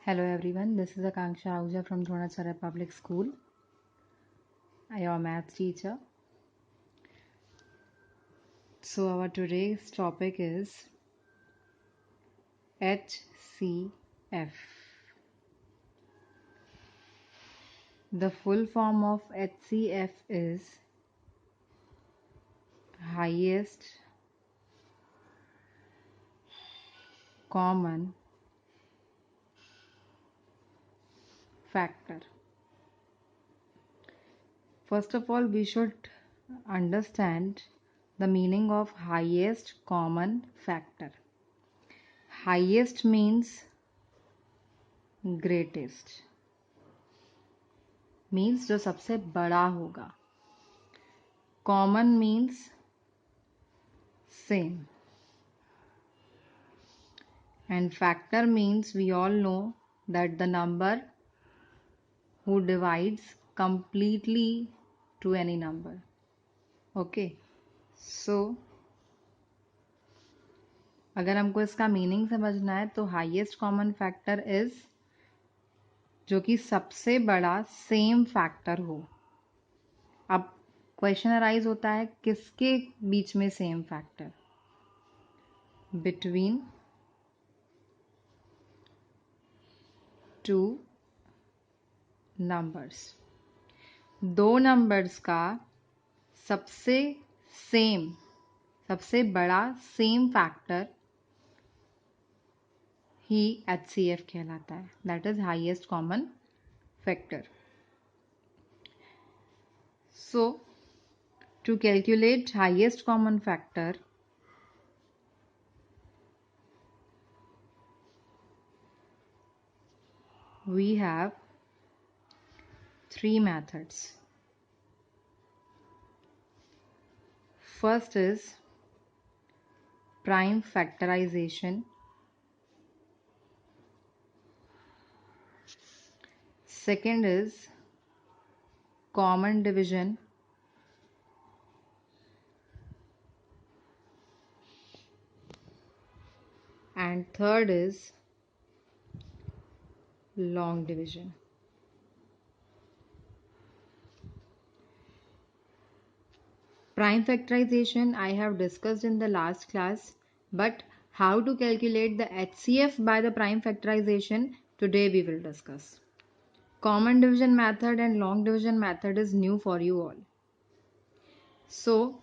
Hello everyone, this is Akanksha Ahuja from Dronacharya Public School. I am a math teacher. So our today's topic is HCF. The full form of HCF is highest common factor. First of all, we should understand the meaning of highest common factor. Highest means greatest, means जो सबसे बड़ा होगा. Common means same, and factor means we all know that the number who divides completely to any number. Okay, so अगर हमको इसका meaning समझना है तो हाईएस्ट कॉमन फैक्टर इज जो कि सबसे बड़ा सेम फैक्टर हो. अब क्वेश्चन अराइज होता है किसके बीच में same factor? Between two numbers. दो नंबर्स का सबसे बड़ा सेम फैक्टर ही HCF कहलाता है. That is highest common factor. So to calculate highest common factor, we have three methods. First is prime factorization. Second is common division. And third is long division. Prime factorization I have discussed in the last class, but how to calculate the HCF by the prime factorization today we will discuss. Common division method and long division method is new for you all. So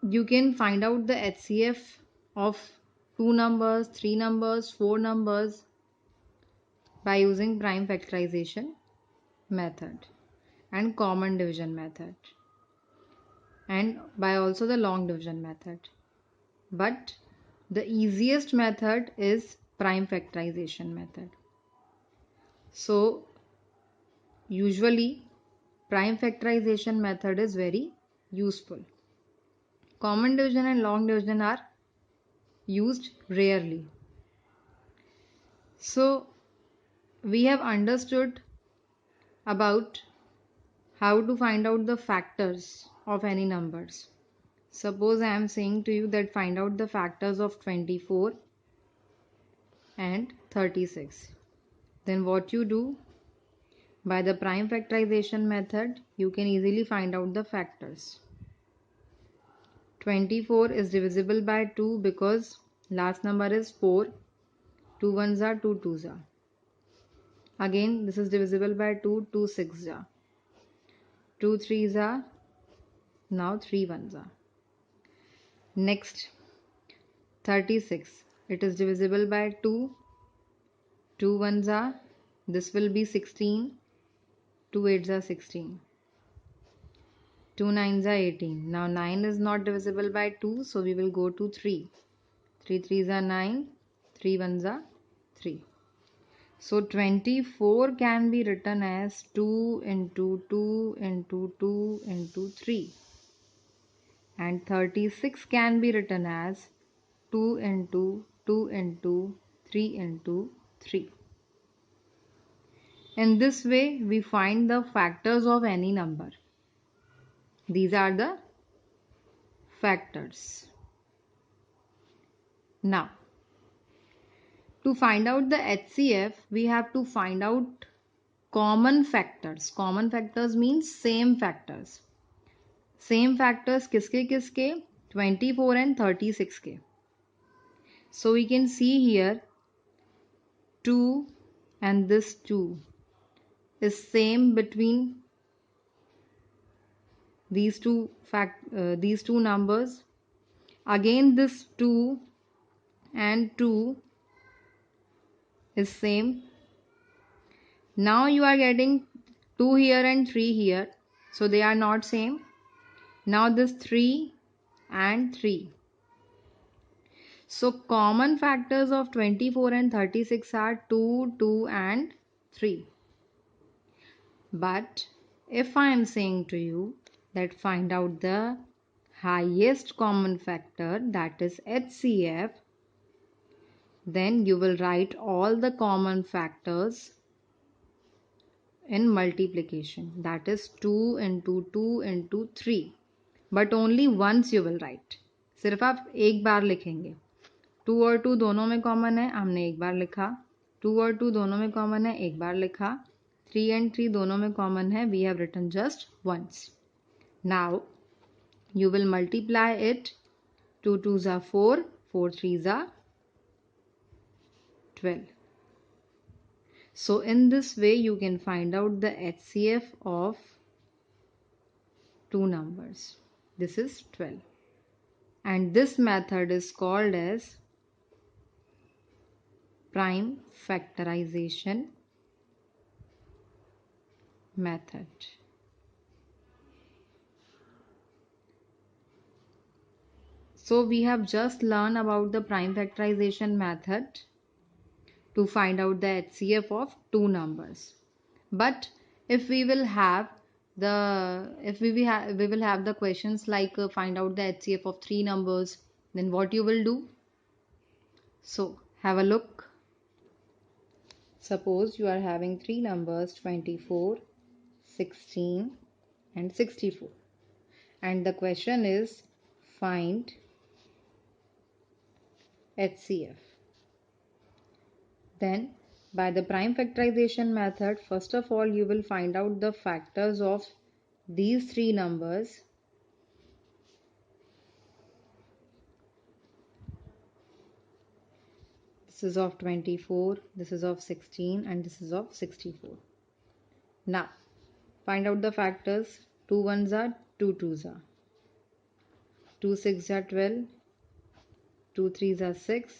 you can find out the HCF of 2 numbers, 3 numbers, 4 numbers by using prime factorization method and common division method, and by also the long division method. But the easiest method is prime factorization method. So usually prime factorization method is very useful. Common division and long division are used rarely. So we have understood about how to find out the factors of any numbers. Suppose I am saying to you that find out the factors of 24 and 36. Then what you do? By the prime factorization method, you can easily find out the factors. 24 is divisible by 2 because last number is 4. 2 ones are 2 twos are. Again, this is divisible by 2. 2 six are. 2 threes are. Now 3 ones are. Next, 36. It is divisible by 2. 2 ones are. This will be 16. 2 eights are 16. 2 nines are 18. Now 9 is not divisible by 2, so we will go to 3. 3 threes are 9. 3 ones are 3. So 24 can be written as 2 into 2 into 2 into 3. And 36 can be written as 2 into 2 into 3 into 3. In this way, we find the factors of any number. These are the factors. Now, To find out the HCF, we have to find out common factors. Common factors means same factors. Same factors किसके किसके? 24 and 36 के. So we can see here 2 and this 2 is same between these two numbers. Again this 2 and 2 is same. Now you are getting 2 here and 3 here, so they are not same. Now this 3 and 3. So common factors of 24 and 36 are 2, 2 and 3. But if I am saying to you that find out the highest common factor, that is HCF, then you will write all the common factors in multiplication, that is 2 into 2 into 3. But only once you will write. सिर्फ आप एक बार लिखेंगे. 2 और 2 दोनों में common है, हमने एक बार लिखा. 2 और 2 दोनों में कॉमन है, एक बार लिखा. 3 and 3 दोनों में कॉमन है, we have written just once. Now you will multiply it. 2 2s are 4, 4 3s are 12. So in this way you can find out the HCF of two numbers. This is 12. And this method is called as prime factorization method. So we have just learned about the prime factorization method to find out the HCF of two numbers. But if we will have the questions like find out the HCF of three numbers, then what you will do? So have a look. Suppose you are having three numbers 24, 16 and 64, and the question is find HCF. Then by the prime factorization method, first of all you will find out the factors of these three numbers. This is of 24, this is of 16 and this is of 64. Now find out the factors. 2 1s are 2 2s are, 2 6s are 12, 2 3s are 6,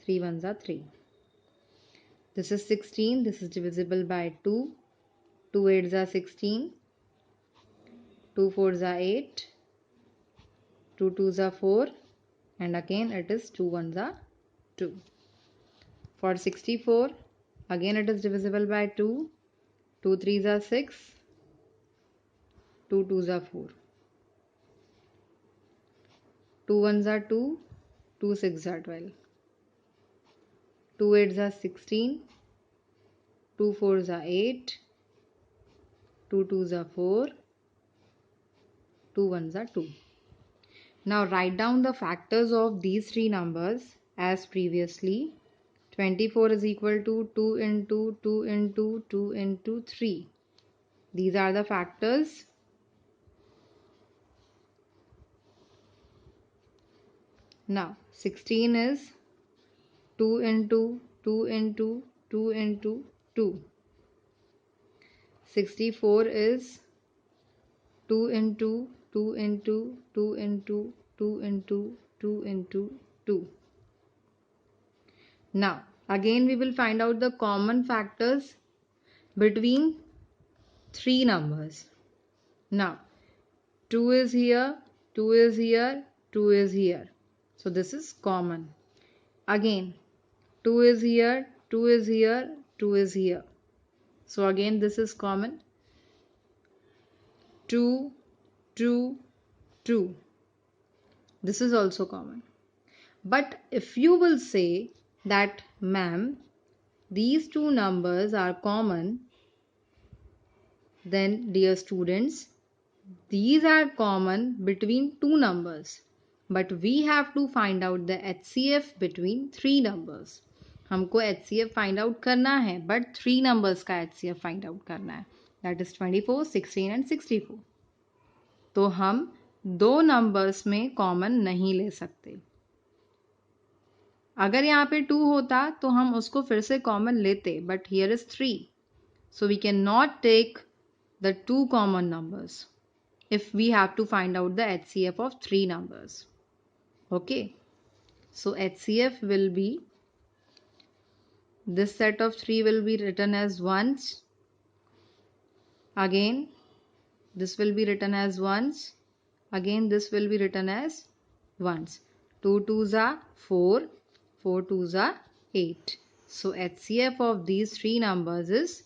3 1s are 3. This is 16, this is divisible by 2, 2 8s are 16, 2 4s are 8, 2 2s are 4, and again it is 2 1s are 2. For 64, again it is divisible by 2, 2 3s are 6, 2 2s are 4, 2 1s are 2, 2 6s are 12, 2 8s are 16, 2 4s are 8, 2 2s are 4, 2 1s are 2. Now write down the factors of these three numbers as previously. 24 is equal to 2 into 2 into 2 into 3. These are the factors. Now 16 is 2 into 2 into 2 into 2. 64 is 2 into 2 into 2 into 2 into 2 into 2. Now again we will find out the common factors between three numbers. Now 2 is here, 2 is here, 2 is here. So this is common. Again 2 is here, 2 is here, 2 is here. So again this is common. 2, 2, 2. This is also common. But if you will say that ma'am, these two numbers are common, then dear students, these are common between two numbers. but we have to find out the HCF between three numbers. हमको HCF find out करना है, but three numbers का HCF find out करना है, that is 24, 16 and 64. तो हम दो numbers में कॉमन नहीं ले सकते. अगर यहाँ पे 2 होता तो हम उसको फिर से कॉमन लेते, but here is 3, so we cannot take the two common numbers if we have to find out the HCF of three numbers. Okay, so HCF will be, this set of 3 will be written as ones, again this will be written as ones, again this will be written as ones. 2 2s are 4, 4 2s are 8. So HCF of these three numbers is